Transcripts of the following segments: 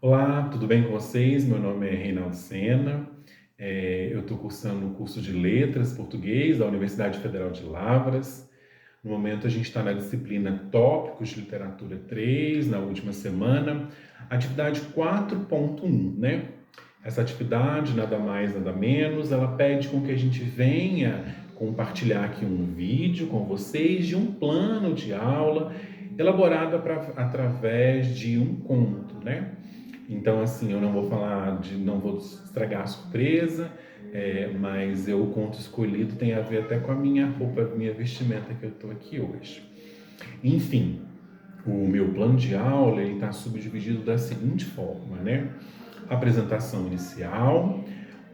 Olá, tudo bem com vocês? Meu nome é Reinaldo Sena. Eu estou cursando o curso de Letras Português da Universidade Federal de Lavras. No momento, a gente está na disciplina Tópicos de Literatura 3, na última semana, atividade 4.1, né? Essa atividade, nada mais, nada menos, ela pede com que a gente venha compartilhar aqui um vídeo com vocês de um plano de aula elaborado através de um conto, né? Então, assim, eu não vou não vou estragar a surpresa, mas o conto escolhido tem a ver até com a minha roupa, minha vestimenta que eu estou aqui hoje. Enfim, o meu plano de aula ele está subdividido da seguinte forma, né? Apresentação inicial,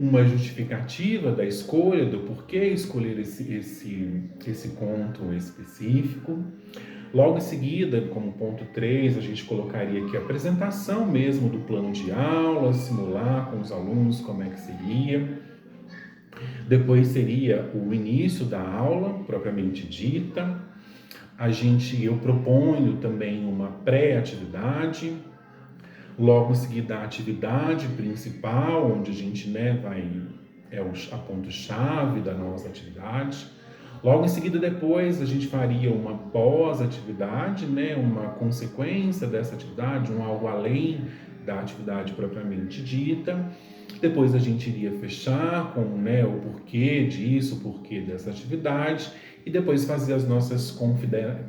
uma justificativa da escolha, do porquê escolher esse conto específico. Logo em seguida, como ponto 3, a gente colocaria aqui a apresentação mesmo do plano de aula, simular com os alunos como é que seria. Depois seria o início da aula, propriamente dita. Eu proponho também uma pré-atividade. Logo em seguida, a atividade principal, onde a gente a ponto-chave da nossa atividade. Logo em seguida, depois, a gente faria uma pós-atividade, né, uma consequência dessa atividade, um algo além da atividade propriamente dita. Depois a gente iria fechar com, né, o porquê disso, o porquê dessa atividade, e depois fazer as nossas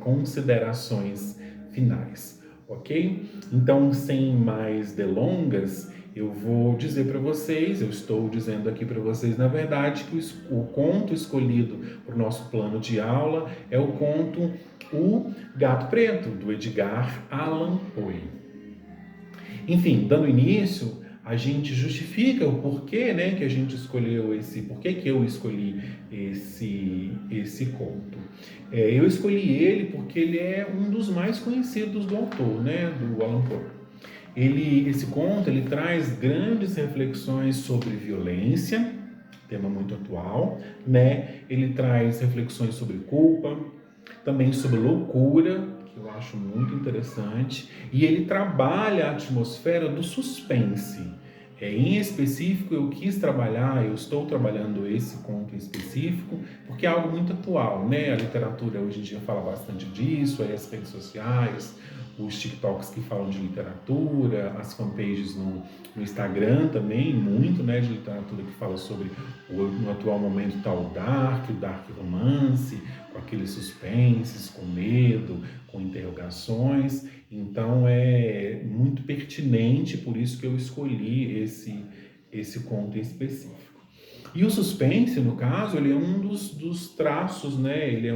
considerações finais, ok? Então, sem mais delongas, eu vou dizer para vocês, eu estou dizendo aqui para vocês, na verdade, que o conto escolhido para o nosso plano de aula é o conto O Gato Preto, do Edgar Allan Poe. Enfim, dando início, a gente justifica o porquê, né, que a gente escolheu porquê que eu escolhi esse conto. Eu escolhi ele porque ele é um dos mais conhecidos do autor, né, do Allan Poe. Esse conto, ele traz grandes reflexões sobre violência, tema muito atual, né? Ele traz reflexões sobre culpa, também sobre loucura, que eu acho muito interessante, e ele trabalha a atmosfera do suspense. Em específico, eu estou trabalhando esse conto em específico, porque é algo muito atual, né? A literatura hoje em dia fala bastante disso, as redes sociais, os TikToks que falam de literatura, as fanpages no Instagram também, muito, né, de literatura que fala sobre no atual momento tá o dark romance, com aqueles suspenses, com medo, com interrogações. Então é muito pertinente, por isso que eu escolhi esse conto em específico. E o suspense, no caso, ele é um dos traços, né? Ele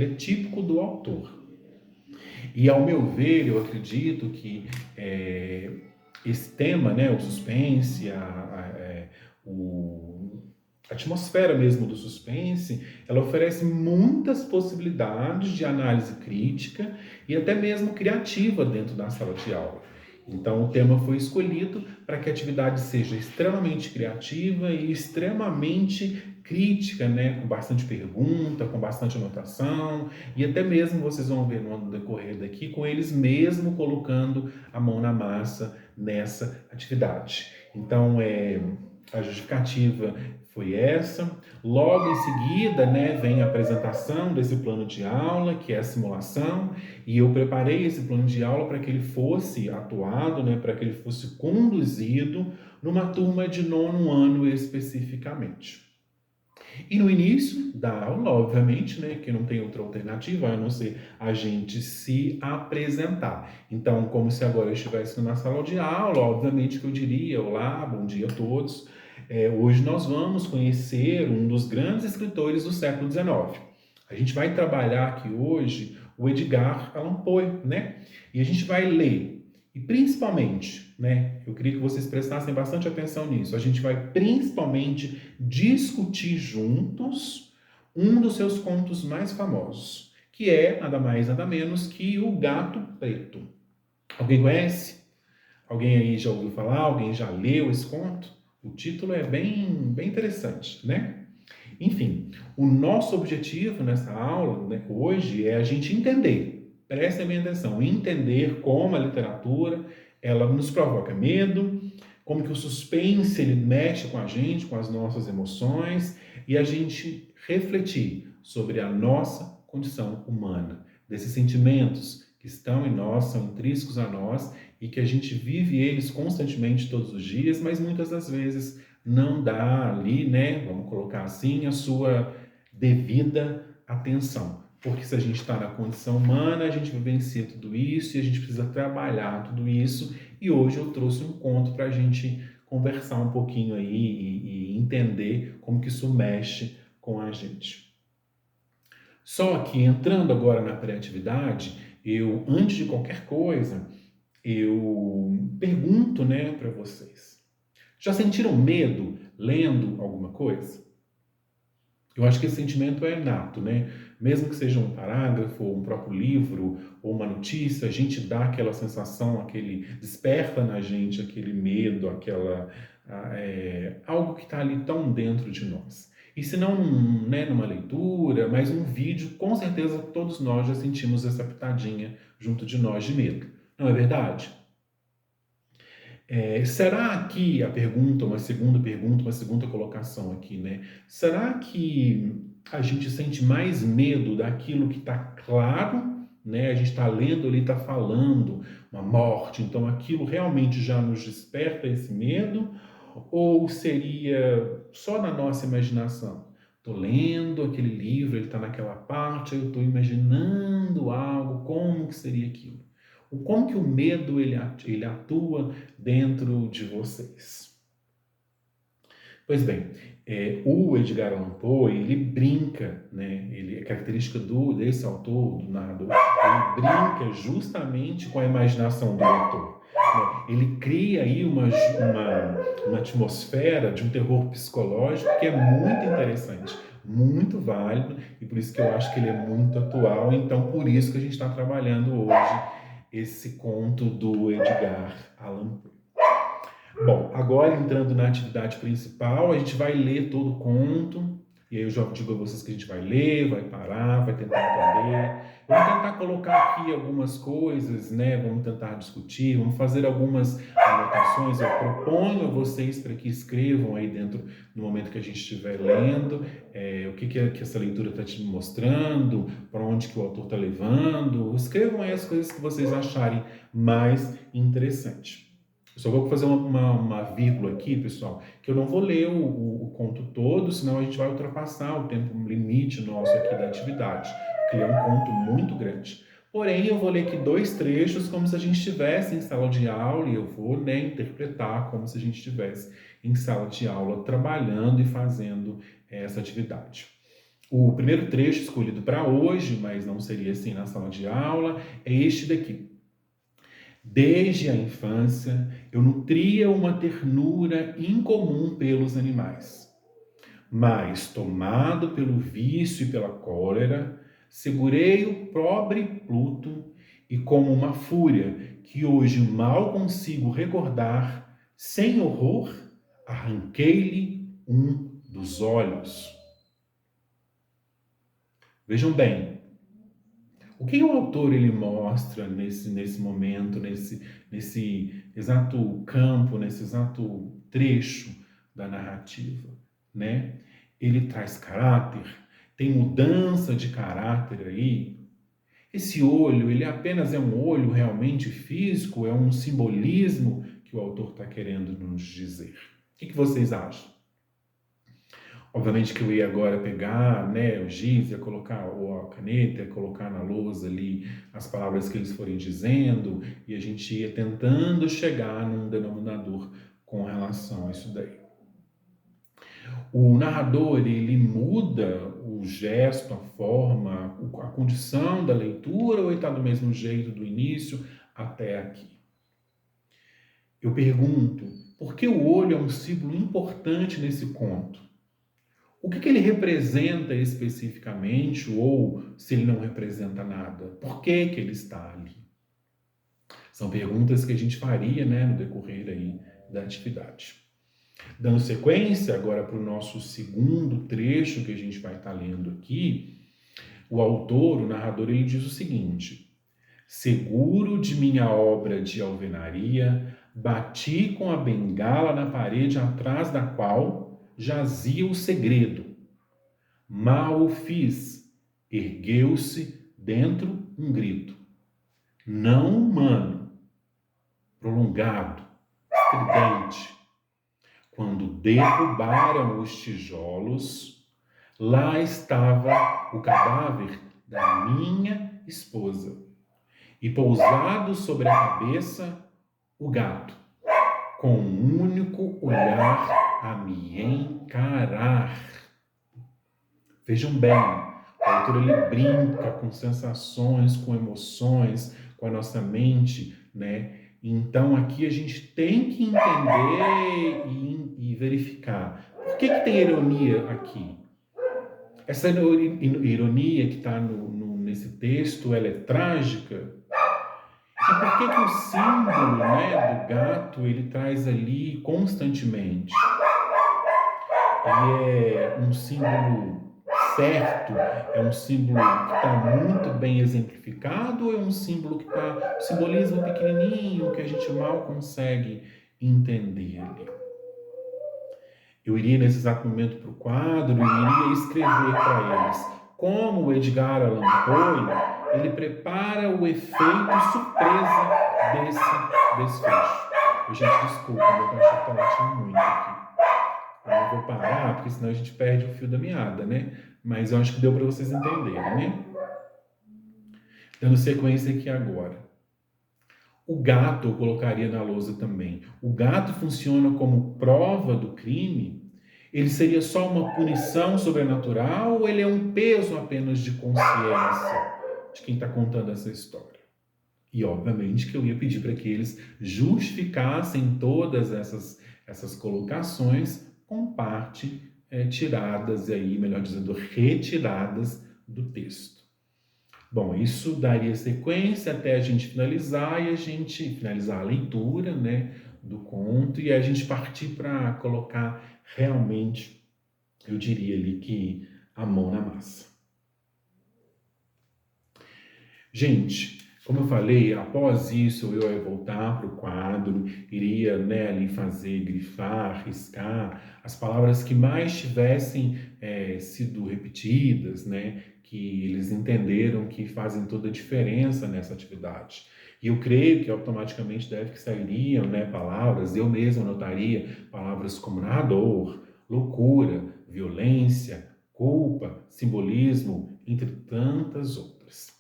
é típico do autor. E ao meu ver, eu acredito que esse tema, né, o suspense, a atmosfera mesmo do suspense, ela oferece muitas possibilidades de análise crítica e até mesmo criativa dentro da sala de aula. Então, o tema foi escolhido para que a atividade seja extremamente criativa e extremamente crítica, né? Com bastante pergunta, com bastante anotação, e até mesmo vocês vão ver no decorrer daqui, com eles mesmo colocando a mão na massa nessa atividade. Então, a justificativa foi essa. Logo em seguida, né, vem a apresentação desse plano de aula, que é a simulação, e eu preparei esse plano de aula para que ele fosse atuado, né, para que ele fosse conduzido numa turma de nono ano especificamente. E no início da aula, obviamente, né, que não tem outra alternativa a não ser a gente se apresentar. Então, como se agora eu estivesse numa sala de aula, obviamente que eu diria: olá, bom dia a todos. Hoje nós vamos conhecer um dos grandes escritores do século XIX. A gente vai trabalhar aqui hoje o Edgar Allan Poe, né? E a gente vai ler e principalmente, né, eu queria que vocês prestassem bastante atenção nisso. A gente vai principalmente discutir juntos um dos seus contos mais famosos, que é nada mais nada menos que O Gato Preto. Alguém conhece? Alguém aí já ouviu falar? Alguém já leu esse conto? O título é bem interessante, né? Enfim, o nosso objetivo nessa aula, né, hoje, é a gente entender, prestem bem atenção, entender como a literatura ela nos provoca medo, como que o suspense ele mexe com a gente, com as nossas emoções, e a gente refletir sobre a nossa condição humana, desses sentimentos que estão em nós, são intrínsecos a nós e que a gente vive eles constantemente todos os dias, mas muitas das vezes não dá ali, né, vamos colocar assim, a sua devida atenção. Porque se a gente está na condição humana, a gente vivencia tudo isso e a gente precisa trabalhar tudo isso. E hoje eu trouxe um conto para a gente conversar um pouquinho aí e entender como que isso mexe com a gente. Só que entrando agora na pré-atividade, eu, antes de qualquer coisa, eu pergunto, né, para vocês. Já sentiram medo lendo alguma coisa? Eu acho que esse sentimento é inato, né? Mesmo que seja um parágrafo, ou um próprio livro, ou uma notícia, a gente dá aquela sensação, aquele desperta na gente aquele medo, algo que está ali tão dentro de nós. E se não, né, numa leitura, mas um vídeo, com certeza todos nós já sentimos essa pitadinha junto de nós de medo. Não é verdade? Será que a pergunta, uma segunda colocação aqui, né? Será que a gente sente mais medo daquilo que está claro, né? A gente está lendo ali, está falando uma morte, então aquilo realmente já nos desperta esse medo? Ou seria só na nossa imaginação? Estou lendo aquele livro, ele está naquela parte, eu estou imaginando algo, como que seria aquilo? Como que o medo ele atua dentro de vocês? Pois bem, o Edgar Allan Poe, ele brinca, né? A característica desse autor, do narrador, ele brinca justamente com a imaginação do leitor. Né? Ele cria aí uma atmosfera de um terror psicológico que é muito interessante, muito válido, e por isso que eu acho que ele é muito atual, então por isso que a gente está trabalhando hoje esse conto do Edgar Allan Poe. Bom, agora entrando na atividade principal, a gente vai ler todo o conto, e aí eu já digo a vocês que a gente vai ler, vai parar, vai tentar entender. Eu vou tentar colocar aqui algumas coisas, né? Vamos tentar discutir, vamos fazer algumas anotações. Eu proponho a vocês para que escrevam aí dentro, no momento que a gente estiver lendo, o que essa leitura está te mostrando, para onde que o autor está levando. Escrevam aí as coisas que vocês acharem mais interessante. Eu só vou fazer uma vírgula aqui, pessoal, que eu não vou ler o conto todo, senão a gente vai ultrapassar o tempo limite nosso aqui da atividade, porque ele é um conto muito grande. Porém, eu vou ler aqui 2 trechos como se a gente estivesse em sala de aula e eu vou, né, interpretar como se a gente estivesse em sala de aula trabalhando e fazendo essa atividade. O primeiro trecho escolhido para hoje, mas não seria assim na sala de aula, é este daqui. Desde a infância, eu nutria uma ternura incomum pelos animais. Mas, tomado pelo vício e pela cólera, segurei o pobre Pluto e, como uma fúria que hoje mal consigo recordar, sem horror, arranquei-lhe um dos olhos. Vejam bem, o que o autor ele mostra nesse momento, nesse exato campo, nesse exato trecho da narrativa, né? Ele traz caráter, tem mudança de caráter aí. Esse olho, ele apenas é um olho realmente físico, é um simbolismo que o autor está querendo nos dizer. O que vocês acham? Obviamente que eu ia agora pegar, né, o giz, ia colocar, ou a caneta, ia colocar na lousa ali as palavras que eles forem dizendo, e a gente ia tentando chegar num denominador com relação a isso daí. O narrador, ele muda o gesto, a forma, a condição da leitura, ou ele está do mesmo jeito do início até aqui? Eu pergunto, por que o olho é um símbolo importante nesse conto? O que ele representa especificamente, ou se ele não representa nada? Por que ele está ali? São perguntas que a gente faria, né, no decorrer aí da atividade. Dando sequência agora para o nosso segundo trecho que a gente vai estar lendo aqui, o autor, o narrador, ele diz o seguinte: Seguro de minha obra de alvenaria, bati com a bengala na parede atrás da qual jazia o segredo. Mal o fiz, ergueu-se dentro um grito. Não humano, prolongado, estridente. Quando derrubaram os tijolos, lá estava o cadáver da minha esposa. E pousado sobre a cabeça, o gato, com um único olhar a me encarar. Vejam bem, o autor ele brinca com sensações, com emoções, com a nossa mente, né? Então aqui a gente tem que entender e verificar. Por que tem ironia aqui? Essa ironia que está nesse texto, ela é trágica. E por que o símbolo, né, do gato ele traz ali constantemente? Ele é um símbolo certo? É um símbolo que está muito bem exemplificado ou é um símbolo que está um simbolismo pequenininho que a gente mal consegue entender ali? Eu iria nesse exato momento para o quadro e iria escrever para eles como o Edgar Allan Poe ele prepara o efeito surpresa desse desfecho. Gente, desculpa, meu cachorro está latindo muito aqui. Eu não vou parar, porque senão a gente perde o fio da meada, né? Mas eu acho que deu para vocês entenderem, né? Dando sequência aqui agora. O gato eu colocaria na lousa também. O gato funciona como prova do crime? Ele seria só uma punição sobrenatural ou ele é um peso apenas de consciência de quem está contando essa história? E obviamente que eu ia pedir para que eles justificassem todas essas colocações com parte tiradas aí, melhor dizendo, retiradas do texto. Bom, isso daria sequência até a gente finalizar e a gente finalizar a leitura, né, do conto e a gente partir para colocar realmente, eu diria ali que a mão na massa. Gente, como eu falei, após isso eu ia voltar para o quadro, iria, né, ali fazer, grifar, riscar as palavras que mais tivessem sido repetidas, né, que eles entenderam que fazem toda a diferença nessa atividade. E eu creio que automaticamente deve que sairiam, né, palavras, eu mesmo anotaria palavras como narrador, loucura, violência, culpa, simbolismo, entre tantas outras.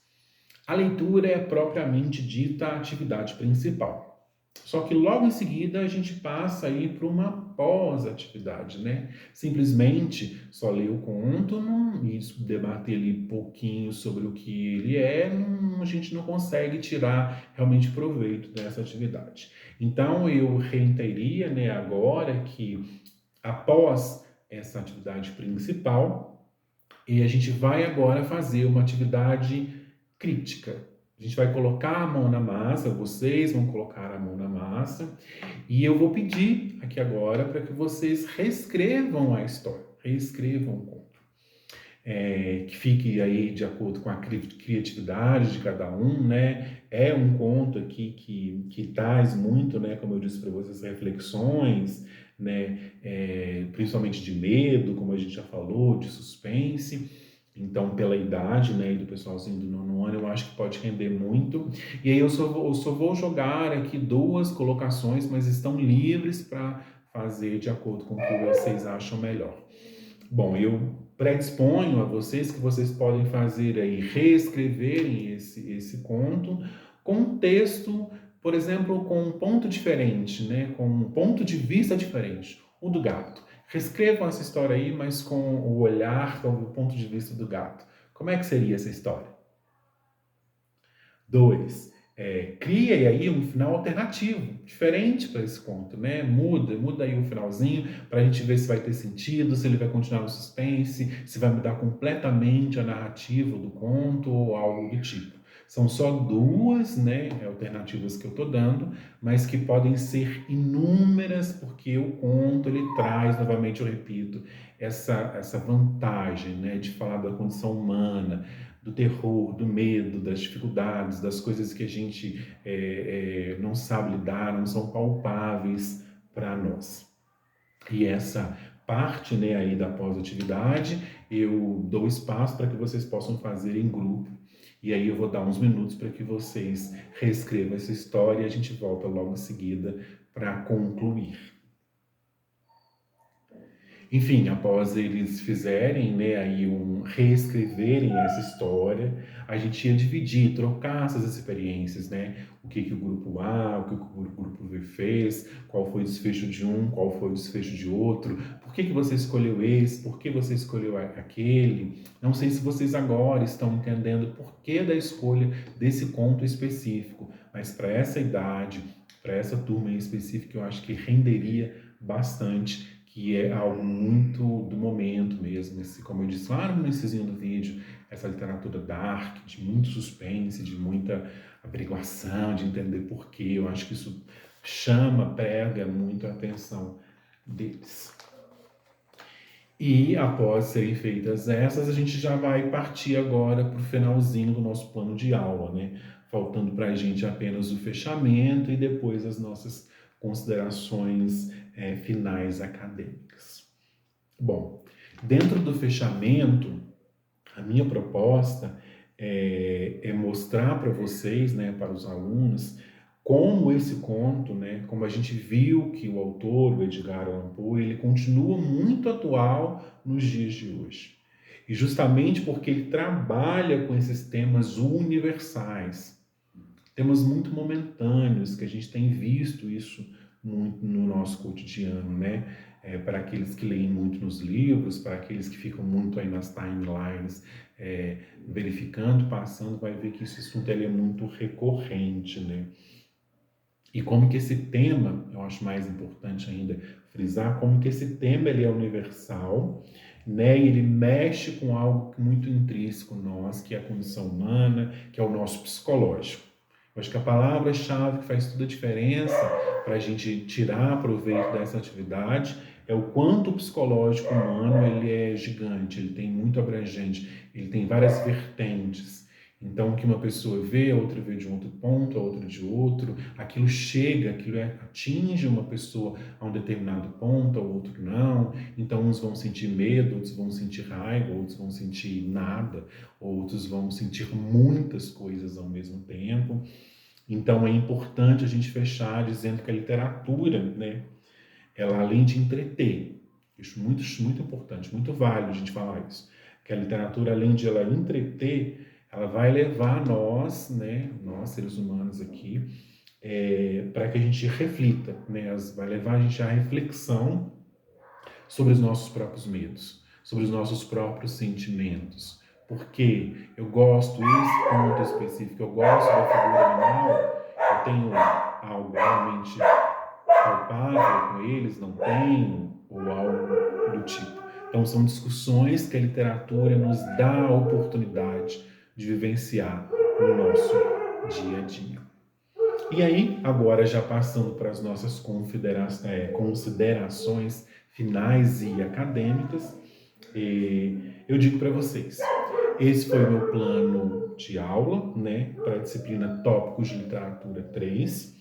A leitura é propriamente dita a atividade principal. Só que logo em seguida a gente passa aí para uma pós-atividade, né? Simplesmente só ler o conto e debater ali um pouquinho sobre o que ele é, a gente não consegue tirar realmente proveito dessa atividade. Então eu reiteraria, né, agora que após essa atividade principal, e a gente vai agora fazer uma atividade crítica. A gente vai colocar a mão na massa, vocês vão colocar a mão na massa, e eu vou pedir aqui agora para que vocês reescrevam a história, reescrevam o conto. Que fique aí de acordo com a criatividade de cada um, né? É um conto aqui que traz muito, né? Como eu disse para vocês, reflexões, né? Principalmente de medo, como a gente já falou, de suspense. Então, pela idade, né, do pessoalzinho do nono ano, eu acho que pode render muito. E aí eu só vou jogar aqui duas colocações, mas estão livres para fazer de acordo com o que vocês acham melhor. Bom, eu predisponho a vocês que vocês podem fazer aí, reescreverem esse conto com um texto, por exemplo, com um ponto diferente, né, com um ponto de vista diferente, o do gato. Reescrevam essa história aí, mas com o olhar, com o ponto de vista do gato. Como é que seria essa história? 2. Cria aí um final alternativo, diferente para esse conto, né? Muda aí o finalzinho para a gente ver se vai ter sentido, se ele vai continuar no suspense, se vai mudar completamente a narrativa do conto ou algo do tipo. São só duas, né, alternativas que eu estou dando, mas que podem ser inúmeras, porque o conto ele traz, novamente eu repito, essa vantagem, né, de falar da condição humana, do terror, do medo, das dificuldades, das coisas que a gente não sabe lidar, não são palpáveis para nós. E essa parte, né, aí da pós-atividade, eu dou espaço para que vocês possam fazer em grupo. E aí eu vou dar uns minutos para que vocês reescrevam essa história e a gente volta logo em seguida para concluir. Enfim, após eles fizerem, né, aí reescreverem essa história, a gente ia dividir, trocar essas experiências, né? O que que o grupo A, o que o grupo B fez, qual foi o desfecho de um, qual foi o desfecho de outro, por que que você escolheu esse, por que você escolheu aquele. Não sei se vocês agora estão entendendo o porquê da escolha desse conto específico, mas para essa idade, para essa turma em específico, eu acho que renderia bastante, que é algo muito do momento mesmo, como eu disse lá no iníciozinho do vídeo, essa literatura dark, de muito suspense, de muita averiguação, de entender porquê. Eu acho que isso pega muito a atenção deles. E após serem feitas essas, a gente já vai partir agora para o finalzinho do nosso plano de aula, né? Faltando para a gente apenas o fechamento e depois as nossas considerações finais acadêmicas. Bom, dentro do fechamento, a minha proposta é mostrar para vocês, né, para os alunos, como esse conto, né, como a gente viu que o autor, o Edgar Allan Poe, ele continua muito atual nos dias de hoje. E justamente porque ele trabalha com esses temas universais, temas muito momentâneos, que a gente tem visto isso muito no nosso cotidiano, né? Para aqueles que leem muito nos livros, para aqueles que ficam muito aí nas timelines, verificando, passando, vai ver que esse assunto ele é muito recorrente, né? E como que esse tema, eu acho mais importante ainda frisar, como que esse tema ele é universal, né? E ele mexe com algo muito intrínseco em nós, que é a condição humana, que é o nosso psicológico. Eu acho que a palavra-chave que faz toda a diferença para a gente tirar proveito dessa atividade é o quanto o psicológico humano ele é gigante, ele tem muito abrangente, ele tem várias vertentes. Então, o que uma pessoa vê, a outra vê de um outro ponto, a outra de outro, aquilo chega, atinge uma pessoa a um determinado ponto, a outro não. Então, uns vão sentir medo, outros vão sentir raiva, outros vão sentir nada, outros vão sentir muitas coisas ao mesmo tempo. Então, é importante a gente fechar dizendo que a literatura, né, ela além de entreter, isso é muito, muito importante, muito válido a gente falar isso, que a literatura, além de ela entreter, ela vai levar nós, né, nós seres humanos aqui, para que a gente reflita, né, vai levar a gente à reflexão sobre os nossos próprios medos, sobre os nossos próprios sentimentos. Porque eu gosto desse ponto específico, eu gosto da figura animal, eu tenho algo realmente palpável com eles, não tenho, ou algo do tipo. Então são discussões que a literatura nos dá a oportunidade de vivenciar no nosso dia a dia. E aí, agora já passando para as nossas considerações finais e acadêmicas, eu digo para vocês, esse foi o meu plano de aula, né, para a disciplina Tópicos de Literatura 3.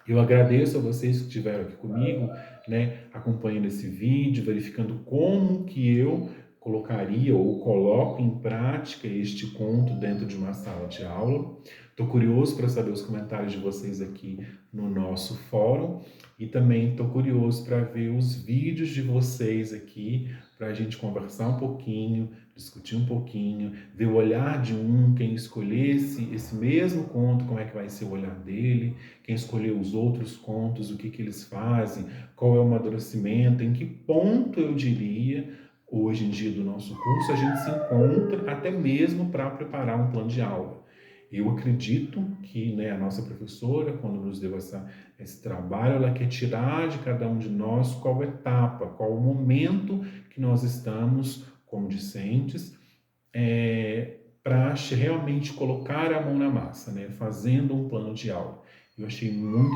Eu agradeço a vocês que estiveram aqui comigo, né, acompanhando esse vídeo, verificando como que eu colocaria ou coloco em prática este conto dentro de uma sala de aula. Estou curioso para saber os comentários de vocês aqui no nosso fórum e também estou curioso para ver os vídeos de vocês aqui, para a gente conversar um pouquinho, discutir um pouquinho, ver o olhar de quem escolhesse esse mesmo conto, como é que vai ser o olhar dele, quem escolheu os outros contos, o que que eles fazem, qual é o amadurecimento, em que ponto eu diria, hoje em dia do nosso curso, a gente se encontra até mesmo para preparar um plano de aula. Eu acredito que, né, a nossa professora, quando nos deu esse trabalho, ela quer tirar de cada um de nós qual etapa, qual o momento que nós estamos como discentes, para realmente colocar a mão na massa, né, fazendo um plano de aula. Eu achei muito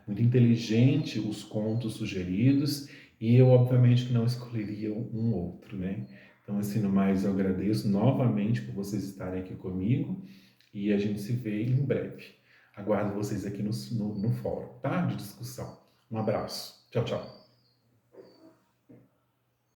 inteligente os contos sugeridos e eu, obviamente, que não escolheria um outro, né? Então, assim, no mais, eu agradeço novamente por vocês estarem aqui comigo e a gente se vê em breve. Aguardo vocês aqui no fórum, tá? De discussão. Um abraço. Tchau, tchau.